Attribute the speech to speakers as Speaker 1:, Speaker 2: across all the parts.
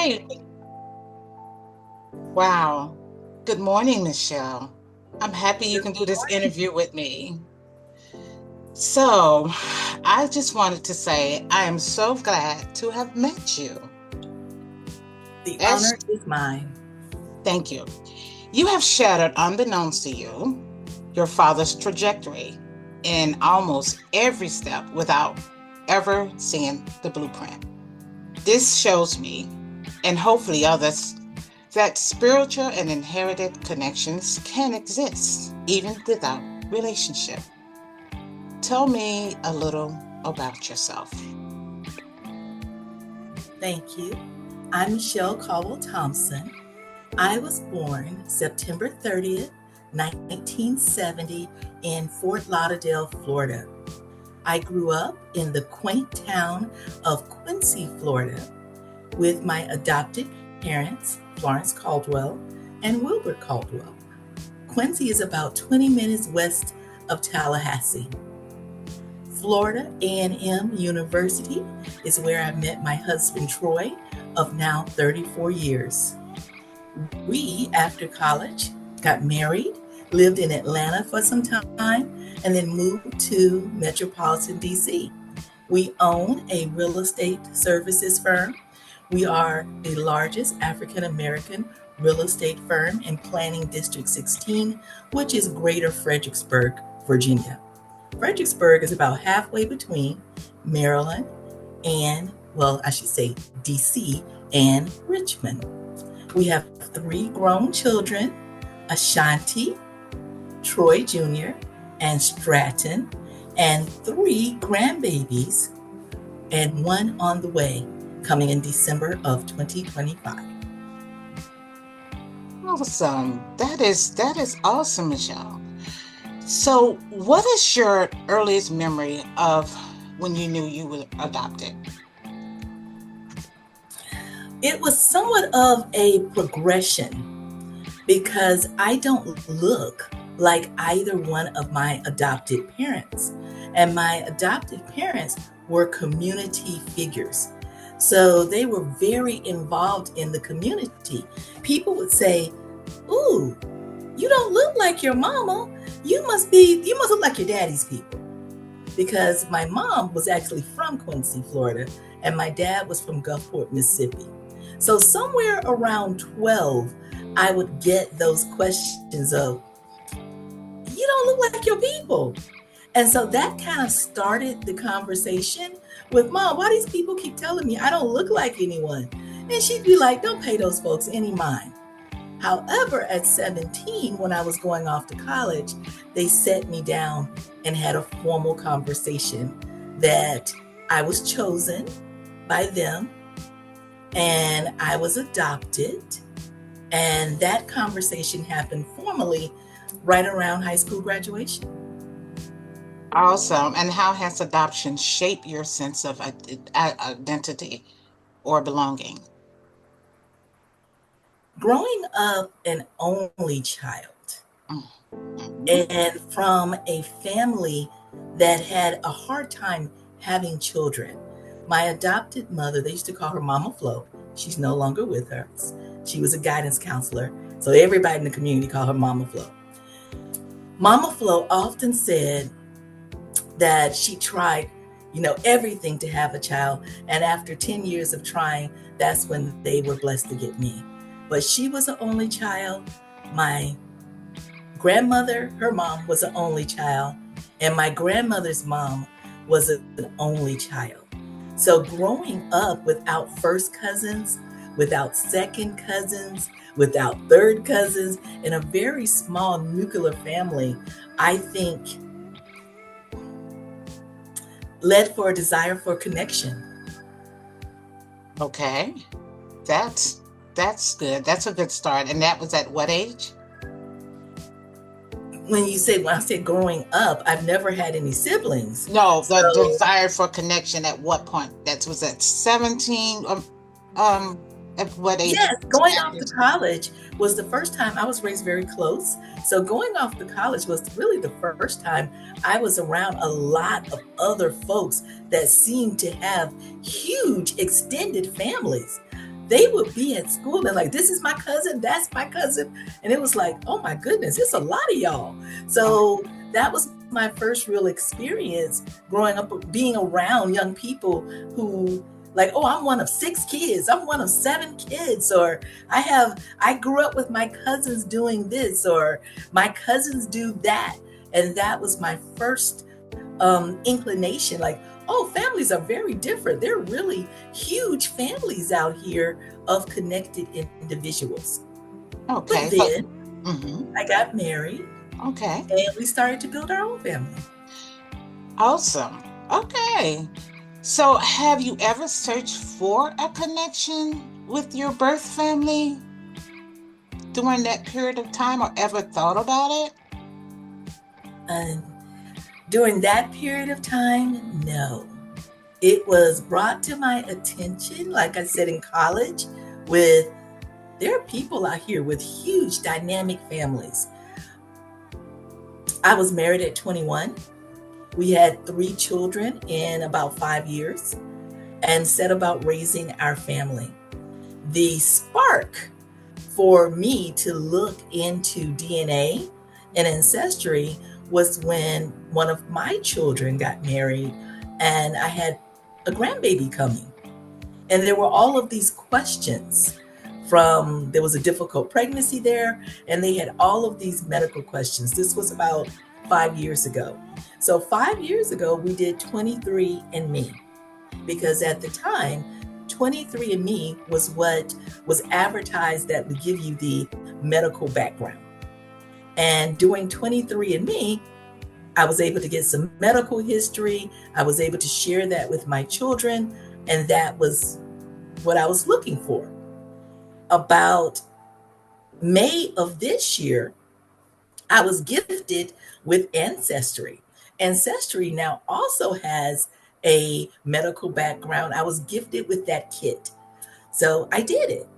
Speaker 1: right. Wow. Good morning, Michelle. I'm happy you
Speaker 2: Good
Speaker 1: can do this
Speaker 2: morning.
Speaker 1: interview with me. So, I just wanted to say I am so glad to have met you.
Speaker 2: The
Speaker 1: As
Speaker 2: honor is mine.
Speaker 1: thank you. You have shattered, unbeknownst to you, your father's trajectory in almost every step without ever seeing the blueprint. This shows me, and hopefully others, that spiritual and inherited connections can exist even without relationship. Tell me a little about yourself.
Speaker 2: Thank you. I'm Michelle Caldwell Thompson. I was born September 30th, 1970, in Fort Lauderdale, Florida. I grew up in the quaint town of Quincy, Florida, with my adopted parents, Florence Caldwell and Wilbur Caldwell. Quincy is about 20 minutes west of Tallahassee. Florida A&M University is where I met my husband Troy of now 34 years. We, after college, got married, lived in Atlanta for some time, and then moved to metropolitan DC. We own a real estate services firm. We are the largest African American real estate firm in Planning District 16, which is Greater Fredericksburg, Virginia. Fredericksburg is about halfway between Maryland and, well, I should say DC and Richmond. We have three grown children, Ashanti, Troy Jr., and Stratton, and three grandbabies, and one on the way coming in December of 2025.
Speaker 1: Awesome. That is awesome, Michelle. So, what is your earliest memory of when you knew you were adopted?
Speaker 2: It was somewhat of a progression because I don't look like either one of my adopted parents. And my adopted parents were community figures. So they were very involved in the community. People would say, "Ooh, you don't look like your mama. You must look like your daddy's people." Because my mom was actually from Quincy, Florida, and my dad was from Gulfport, Mississippi. So somewhere around 12, I would get those questions of, "You don't look like your people." And so that kind of started the conversation with Mom. Why these people keep telling me I don't look like anyone? And she'd be like, "Don't pay those folks any mind." However, at 17, when I was going off to college, they set me down and had a formal conversation that I was chosen by them and I was adopted. And that conversation happened formally right around high school graduation.
Speaker 1: Awesome. And how has adoption shaped your sense of identity or belonging?
Speaker 2: Growing up an only child
Speaker 1: Mhm.
Speaker 2: and from a family that had a hard time having children. My adopted mother, they used to call her Mama Flo. She's no longer with us. She was a guidance counselor. So everybody in the community called her Mama Flo. Mama Flo often said that she tried, everything to have a child. And after 10 years of trying, that's when they were blessed to get me. But she was an only child. My grandmother, her mom, was an only child. And my grandmother's mom was an only child. So growing up without first cousins, without second cousins, without third cousins, in a very small nuclear family, I think led for a desire for connection.
Speaker 1: Okay. That's that's good. That's a good start. And that was at what age?
Speaker 2: When I said growing up, I've never had any siblings.
Speaker 1: No, the
Speaker 2: So
Speaker 1: desire for connection at what point? That was at 17. Um at what age?
Speaker 2: yes, going off to college was the first time. I was raised very close. So going off to college was really the first time I was around a lot of other folks that seemed to have huge extended families. they would be at school and like, this is my cousin, that's my cousin. And it was like, oh my goodness, it's a lot of y'all. So that was my first real experience growing up, being around young people who like, oh, I'm one of 6 kids, I'm one of 7 kids, or I grew up with my cousins doing this, or my cousins do that. And that was my first inclination, like, oh, families are very different. They're really huge families out here of connected individuals.
Speaker 1: Okay.
Speaker 2: But then
Speaker 1: Mm-hmm.
Speaker 2: I got married
Speaker 1: Okay.
Speaker 2: and we started to build our own family.
Speaker 1: Awesome. Okay. So, have you ever searched for a connection with your birth family during that period of time or ever thought about it?
Speaker 2: And during that period of time, no. It was brought to my attention, like I said, in college, with there are people out here with huge dynamic families. I was married at 21. We had 3 children in about 5 years and set about raising our family. The spark for me to look into DNA and ancestry was when one of my children got married and I had a grandbaby coming. And there were all of these questions there was a difficult pregnancy there, and they had all of these medical questions. This was about 5 years ago. So 5 years ago, we did 23andMe because at the time, 23andMe was what was advertised that would give you the medical background. And doing 23andMe, I was able to get some medical history. I was able to share that with my children, and that was what I was looking for. About May of this year, I was gifted with Ancestry. Ancestry now also has a medical background. I was gifted with that kit. So I did it.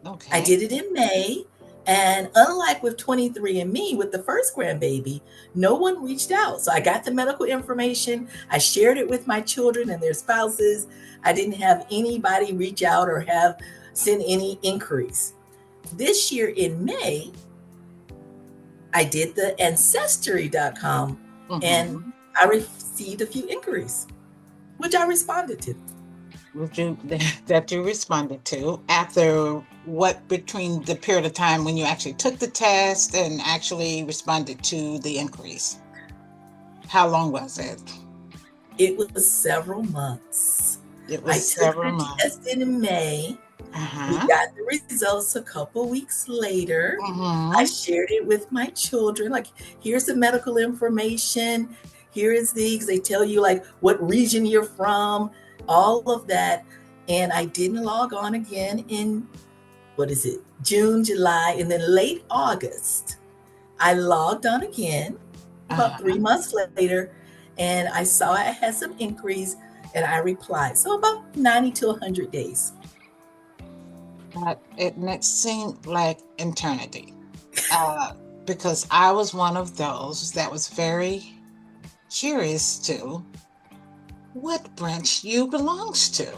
Speaker 1: Okay.
Speaker 2: I did it in May. And unlike with 23andMe, with the first grandbaby, no one reached out. So I got the medical information. I shared it with my children and their spouses. I didn't have anybody reach out or send any inquiries. This year in May, I did the ancestry.com and I received a few inquiries, which I responded to.
Speaker 1: That you responded to after what, between the period of time when you actually took the test and actually responded to the inquiries? How long was it?
Speaker 2: It was several months.
Speaker 1: It was several months.
Speaker 2: I took the test in May. We got the results a couple weeks later. I shared it with my children. Like, here's the medical information. Here is these. They tell you like what region you're from, all of that. And I didn't log on again in, June, July, and then late August. I logged on again about 3 months later, and I saw I had some inquiries, and I replied. So about 90 to 100 days.
Speaker 1: It seemed like eternity because I was one of those that was very curious to what branch you belongs to.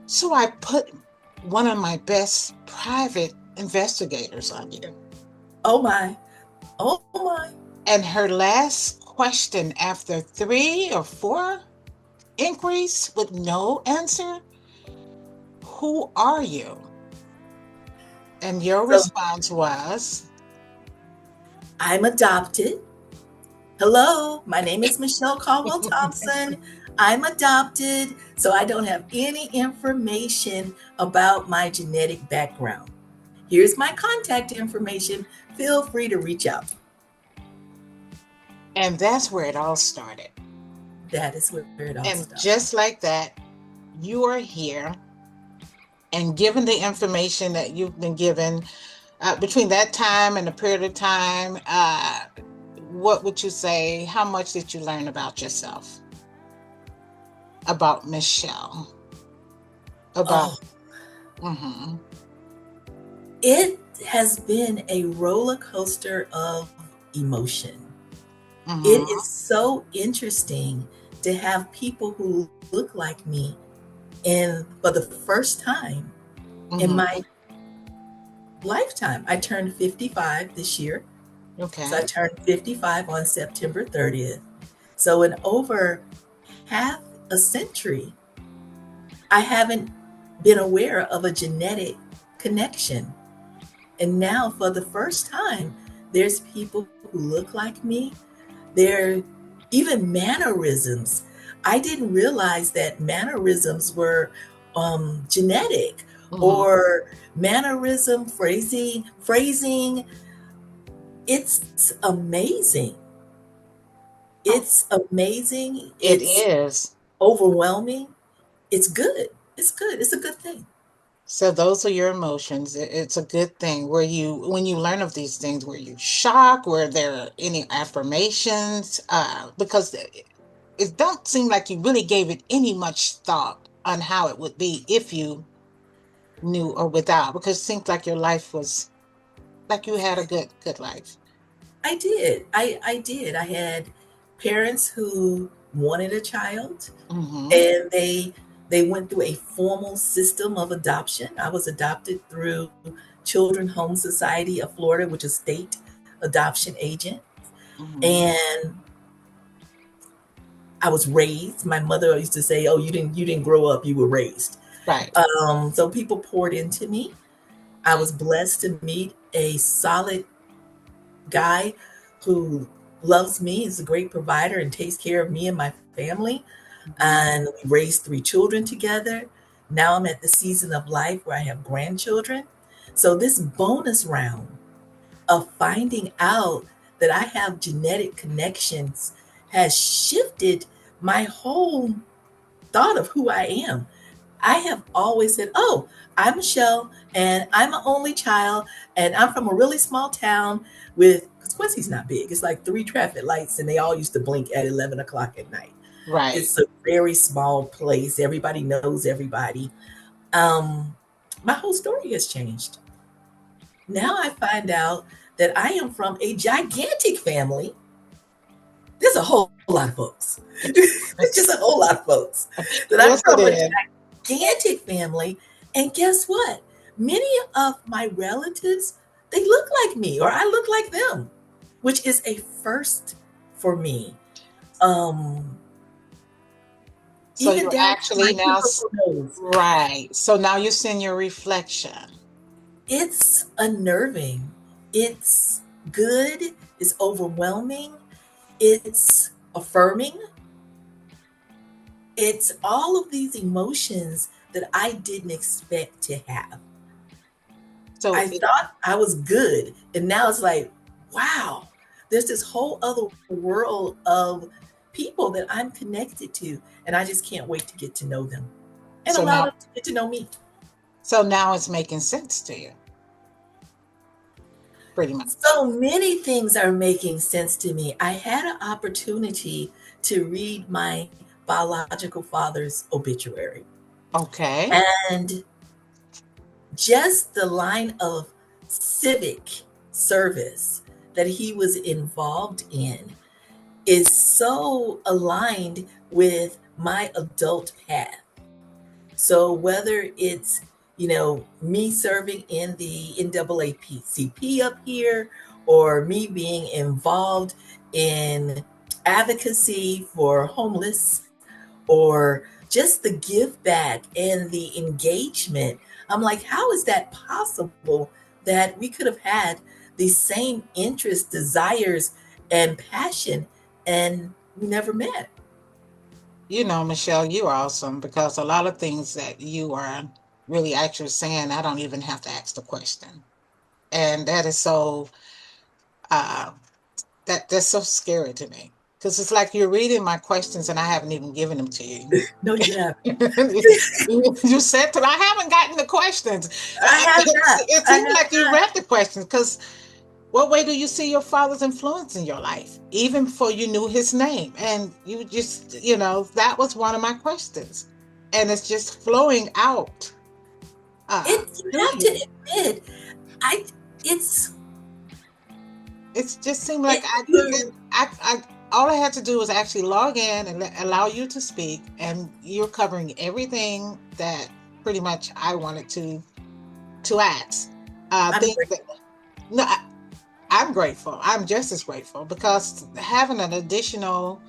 Speaker 1: So I put one of my best private investigators on you.
Speaker 2: Oh my. Oh my.
Speaker 1: And her last question after 3 or 4 inquiries with no answer, who are you? And your response was,
Speaker 2: I'm adopted. Hello, my name is Michelle Caldwell Thompson. I'm adopted, so I don't have any information about my genetic background. Here's my contact information. Feel free to reach out.
Speaker 1: And that's where it all started.
Speaker 2: That is where it all started.
Speaker 1: And just like that, you are here. And given the information that you've been given between that time and the period of time, what would you say? How much did you learn about yourself? About Michelle?
Speaker 2: It has been a roller coaster of emotion. It is so interesting to have people who look like me and for the first time in
Speaker 1: Mm-hmm.
Speaker 2: my lifetime. I turned 55 this year. So I
Speaker 1: Okay.
Speaker 2: turned 55 on September 30th. So in over half a century, I haven't been aware of a genetic connection. And now, for the first time, there's people who look like me. There, even mannerisms. I didn't realize that mannerisms were genetic,
Speaker 1: Mm-hmm.
Speaker 2: or mannerism phrasing. It's amazing.
Speaker 1: Oh,
Speaker 2: It's amazing.
Speaker 1: it
Speaker 2: It's
Speaker 1: is.
Speaker 2: overwhelming. It's good. It's good. It's a good thing.
Speaker 1: So those are your emotions. It's a good thing. Were you, when you learn of these things, were you shocked? Were there any affirmations? Because it don't seem like you really gave it any much thought on how it would be if you knew or without, because it seems like your life was like you had a good life.
Speaker 2: I did. I did. I had parents who wanted a child,
Speaker 1: Mm-hmm.
Speaker 2: and they went through a formal system of adoption. I was adopted through Children Home Society of Florida, which is state adoption agent.
Speaker 1: Mm-hmm.
Speaker 2: And I was raised. My mother used to say, "Oh, you didn't grow up. You were raised."
Speaker 1: Right.
Speaker 2: So people poured into me. I was blessed to meet a solid guy who loves me, is a great provider, and takes care of me and my family.
Speaker 1: Mm-hmm.
Speaker 2: And we raised 3 children together. Now I'm at the season of life where I have grandchildren. So this bonus round of finding out that I have genetic connections has shifted my whole thought of who I am. I have always said, "Oh, I'm Michelle, and I'm an only child, and I'm from a really small town with," because Quincy's not big. It's like 3 traffic lights, and they all used to blink at 11 o'clock at night.
Speaker 1: Right.
Speaker 2: It's a very small place. Everybody knows everybody. Um, my whole story has changed. Now I find out that I am from a gigantic family. There's a whole lot of folks. There's just a whole lot of folks. That I'm
Speaker 1: Yes, it
Speaker 2: from a
Speaker 1: is.
Speaker 2: gigantic family. And guess what? Many of my relatives, they look like me, or I look like them, which is a first for me. Um,
Speaker 1: So
Speaker 2: Even
Speaker 1: you're
Speaker 2: down to my
Speaker 1: actually now,
Speaker 2: typical nose.
Speaker 1: right. So now you're seeing your reflection.
Speaker 2: It's unnerving. It's good. It's overwhelming. It's affirming. It's all of these emotions that I didn't expect to have.
Speaker 1: So
Speaker 2: I thought I was good. And now it's like, wow, there's this whole other world of people that I'm connected to. And I just can't wait to get to know them and
Speaker 1: so
Speaker 2: allow
Speaker 1: now
Speaker 2: them to get to know me.
Speaker 1: so now it's making sense to you, pretty much.
Speaker 2: So many things are making sense to me. I had an opportunity to read my biological father's obituary,
Speaker 1: Okay.
Speaker 2: and just the line of civic service that he was involved in is so aligned with my adult path. So whether it's, me serving in the NAACP up here, or me being involved in advocacy for homeless, or just the give back and the engagement, I'm like, how is that possible that we could have had the same interests, desires, and passion, and we never met?
Speaker 1: You know, Michelle, you're awesome because a lot of things that you are really actually saying, I don't even have to ask the question. And that is so uh that's so scary to me. Because it's like you're reading my questions and I haven't even given them to you.
Speaker 2: No, you haven't.
Speaker 1: You said that I haven't gotten the questions.
Speaker 2: I have not.
Speaker 1: It
Speaker 2: I
Speaker 1: seems
Speaker 2: have
Speaker 1: like you
Speaker 2: not.
Speaker 1: read the questions because what way do you see your father's influence in your life, even before you knew his name? And you just, that was one of my questions. And it's just flowing out
Speaker 2: You
Speaker 1: to
Speaker 2: have to
Speaker 1: you.
Speaker 2: admit, I it's
Speaker 1: It just seemed like
Speaker 2: it you
Speaker 1: all I had to do was actually log in and allow you to speak, and you're covering everything that pretty much I wanted to. to ask.
Speaker 2: I'm
Speaker 1: Think
Speaker 2: great.
Speaker 1: that no, I'm grateful. I'm just as grateful because having an additional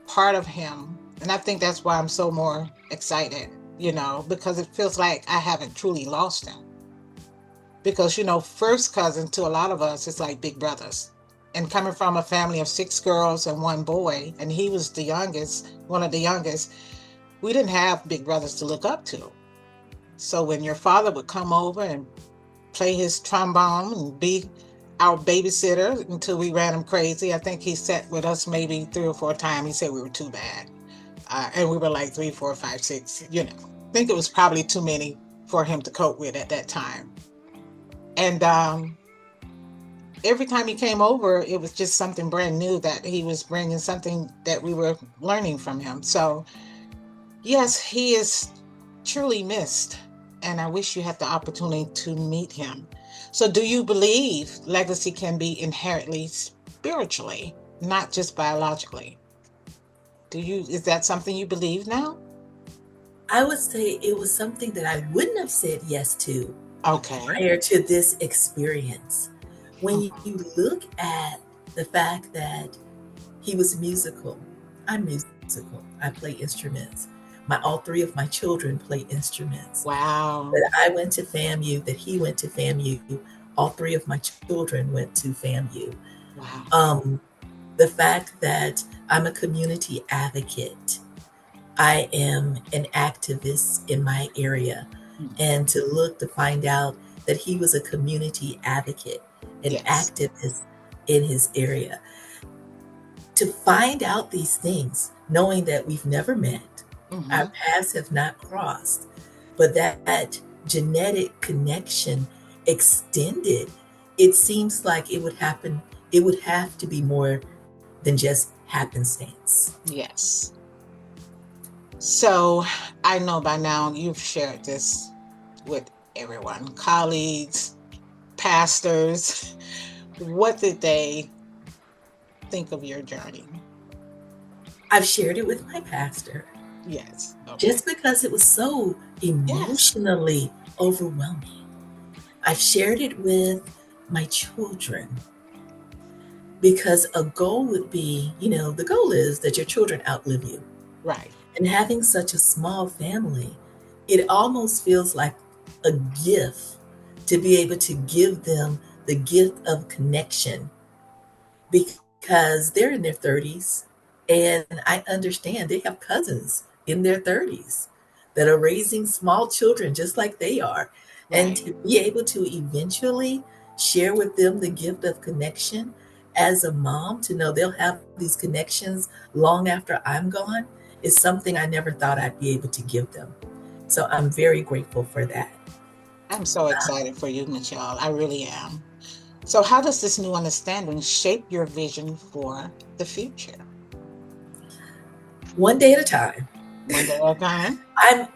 Speaker 1: part of him, and I think that's why I'm so more excited. Because it feels like I haven't truly lost him. Because first cousin to a lot of us is like big brothers. And coming from a family of six girls and one boy, and he was the youngest, one of the youngest, we didn't have big brothers to look up to. So when your father would come over and play his trombone and be our babysitter until we ran him crazy, I think he sat with us maybe 3 or 4 times. He said we were too bad. And we were like 3, 4, 5, 6, I think it was probably too many for him to cope with at that time. And every time he came over, it was just something brand new that he was bringing, something that we were learning from him. So, yes, he is truly missed. And I wish you had the opportunity to meet him. So, do you believe legacy can be inherently spiritually, not just biologically? Is that something you believe now?
Speaker 2: I would say it was something that I wouldn't have said yes to
Speaker 1: Okay.
Speaker 2: prior to this experience. When
Speaker 1: Mhm.
Speaker 2: you look at the fact that he was musical, I'm musical, I play instruments. All three of my children play instruments.
Speaker 1: Wow.
Speaker 2: That I went to FAMU, that he went to FAMU, all three of my children went to FAMU.
Speaker 1: Wow.
Speaker 2: Um, the fact that I'm a community advocate, I am an activist in my area,
Speaker 1: Mm.
Speaker 2: and to find out that he was a community advocate, an
Speaker 1: Yes.
Speaker 2: activist in his area. To find out these things, knowing that we've never met, our
Speaker 1: Hmm.
Speaker 2: paths have not crossed, but that genetic connection extended, it seems like it would have to be more than just happenstance.
Speaker 1: Yes. So I know by now you've shared this with everyone, colleagues, pastors. What did they think of your journey?
Speaker 2: I've shared it with my pastor
Speaker 1: Yes. Okay.
Speaker 2: just because it was so
Speaker 1: Yes.
Speaker 2: emotionally overwhelming. I've shared it with my children because a goal would be, the goal is that your children outlive you.
Speaker 1: Right.
Speaker 2: And having such a small family, it almost feels like a gift to be able to give them the gift of connection because they're in their 30s. And I understand they have cousins in their 30s that are raising small children just like they are. And
Speaker 1: Right.
Speaker 2: to be able to eventually share with them the gift of connection as a mom, to know they'll have these connections long after I'm gone, is something I never thought I'd be able to give them. So I'm very grateful for that.
Speaker 1: I'm so excited for you, Michelle. I really am. So, how does this new understanding shape your vision for the future?
Speaker 2: One day at a time.
Speaker 1: One day at a time?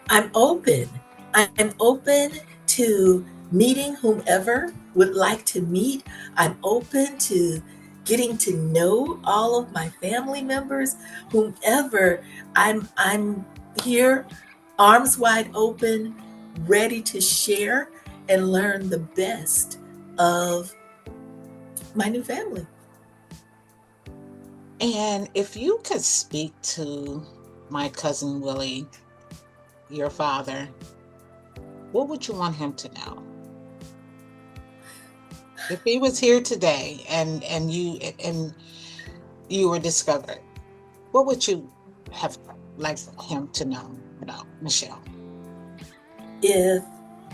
Speaker 2: I'm open. I'm open to meeting whomever would like to meet. I'm open to getting to know all of my family members, whomever. I'm here, arms wide open, ready to share and learn the best of my new family.
Speaker 1: And if you could speak to my cousin Willie, your father, what would you want him to know? If he was here today and you were discovered, what would you have liked him to know about Michelle?
Speaker 2: If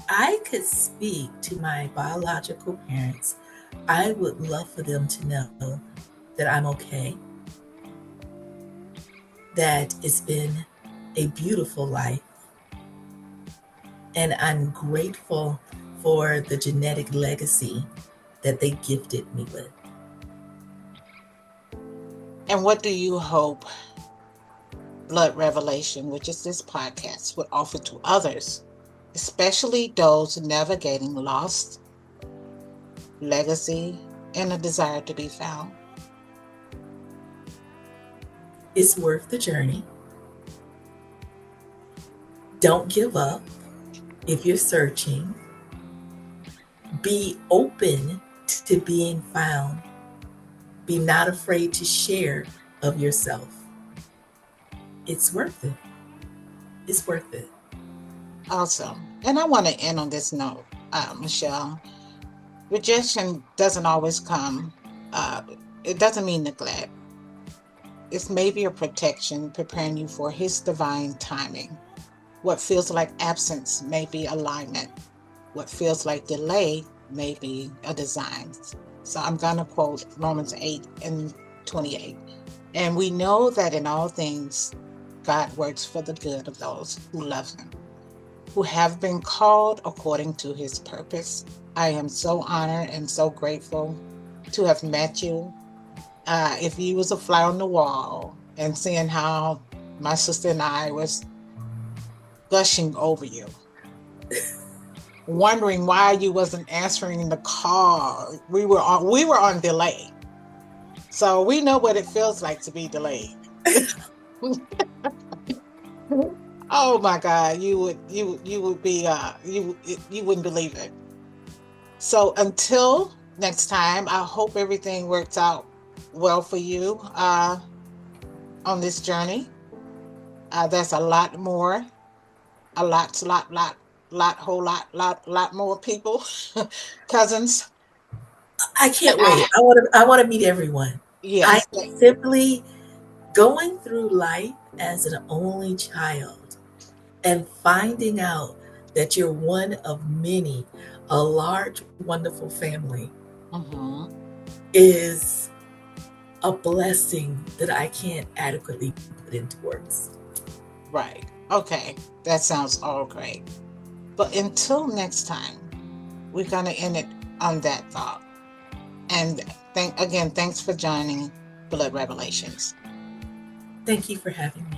Speaker 2: I could speak to my biological parents, I would love for them to know that I'm okay, that it's been a beautiful life, and I'm grateful for the genetic legacy that they gifted me with.
Speaker 1: And what do you hope Blood Revelation, which is this podcast, would offer to others, especially those navigating lost legacy and a desire to be found?
Speaker 2: It's worth the journey. Don't give up if you're searching. Be open to being found. Be not afraid to share of yourself. It's worth it. It's worth it.
Speaker 1: Awesome. And I want to end on this note, Michelle. Rejection doesn't always come, uh, it doesn't mean neglect. It's maybe a protection preparing you for His divine timing. What feels like absence may be alignment. What feels like delay may be a design. So I'm going to quote Romans 8:28. And we know that in all things, God works for the good of those who love Him, who have been called according to His purpose. I am so honored and so grateful to have met you. If you was a fly on the wall and seeing how my sister and I was gushing over you, wondering why you wasn't answering the call. We were on delay. So we know what it feels like to be delayed. Oh my God, you would be you wouldn't believe it. So until next time, I hope everything works out well for you on this journey. There's a lot more, whole lot more people, cousins.
Speaker 2: I can't
Speaker 1: Uh,
Speaker 2: wait. I want to meet everyone. I
Speaker 1: yes,
Speaker 2: simply going through life as an only child and finding out that you're one of many, a large, wonderful family,
Speaker 1: hmm
Speaker 2: is a blessing that I can't adequately put into words.
Speaker 1: right. Okay, that sounds all great. But until next time, we're gonna end it on that thought. And thanks for joining Blood Revelations.
Speaker 2: Thank you for having me.